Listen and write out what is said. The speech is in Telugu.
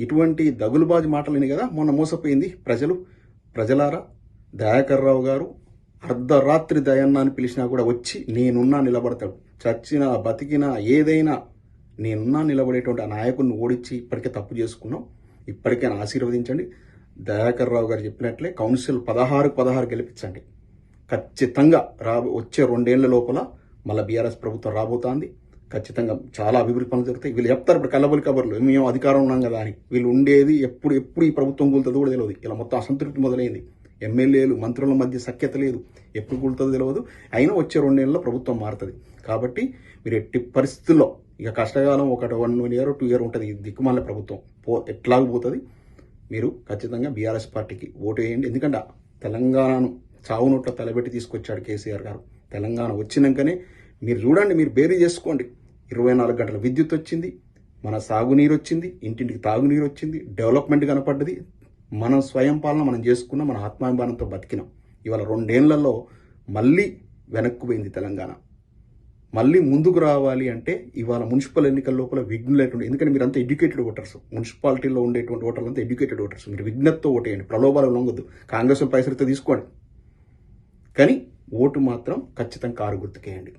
ఇటువంటి దగులుబాజు మాటలని కదా మొన్న మోసపోయింది ప్రజలారా. దయాకర్ రావు గారు అర్ధరాత్రి దయన్న అని పిలిచినా కూడా వచ్చి నేనున్నా నిలబడతాడు. చచ్చినా బతికినా ఏదైనా నేనున్నా నిలబడేటువంటి ఆ నాయకుడిని ఓడించి ఇప్పటికే తప్పు చేసుకున్నాం. ఇప్పటికైనా ఆశీర్వదించండి. దయాకర్ రావు గారు చెప్పినట్లే కౌన్సిల్ 16 గెలిపించండి. ఖచ్చితంగా వచ్చే 2 ఏళ్ల లోపల మళ్ళీ బీఆర్ఎస్ ప్రభుత్వం రాబోతోంది. ఖచ్చితంగా చాలా అభివృద్ధి పనులు జరుగుతాయి. వీళ్ళు చెప్తారు ఇప్పుడు కల్లబొలి కబర్లు, మేము అధికారం ఉన్నాం కదా అని. వీళ్ళు ఉండేది ఎప్పుడు ఈ ప్రభుత్వం కూలుతుందో కూడా తెలియదు. ఇలా మొత్తం అసంతృప్తి మొదలైంది. ఎమ్మెల్యేలు మంత్రుల మధ్య సఖ్యత లేదు. ఎప్పుడు కూలుతుందో తెలియదు. అయినా వచ్చే 2 ఏళ్ళలో ప్రభుత్వం మారుతుంది. కాబట్టి మీరు ఎట్టి పరిస్థితుల్లో ఇక కష్టకాలం 1 ఇయర్ 2 ఇయర్ ఉంటుంది. దిక్కుమాల ప్రభుత్వం ఎట్లాగపోతుంది. మీరు ఖచ్చితంగా బీఆర్ఎస్ పార్టీకి ఓటు వేయండి. ఎందుకంటే తెలంగాణను చావు నోట్ల తలబెట్టి తీసుకొచ్చాడు కేసీఆర్ గారు. తెలంగాణ వచ్చినాకనే మీరు చూడండి, మీరు బేరీ చేసుకోండి. 24 గంటల విద్యుత్ వచ్చింది, మన సాగునీరు వచ్చింది, ఇంటింటికి తాగునీరు వచ్చింది, డెవలప్మెంట్ కనపడ్డది. మనం స్వయం పాలన మనం చేసుకున్నాం, మన ఆత్మాభిమానంతో బతికినాం. ఇవాళ 2 ఏళ్లలో మళ్ళీ వెనక్కుపోయింది తెలంగాణ. మళ్ళీ ముందుకు రావాలి అంటే ఇవాళ మున్సిపల్ ఎన్నికల లోపల విఘ్నులైనటువంటి, ఎందుకంటే మీరు అంతా ఎడ్యుకేటెడ్ ఓటర్స్, మున్సిపాలిటీలో ఉండేటువంటి ఓటర్లు అంతా ఎడ్యుకేటెడ్ ఓటర్స్. మీరు విఘ్నతతో ఓటేయండి, ప్రలోభాలు లొంగొద్దు. కాంగ్రెస్ పైసలతో తీసుకోండి, కానీ ఓటు మాత్రం ఖచ్చితంగా కారు గుర్తుకేయండి.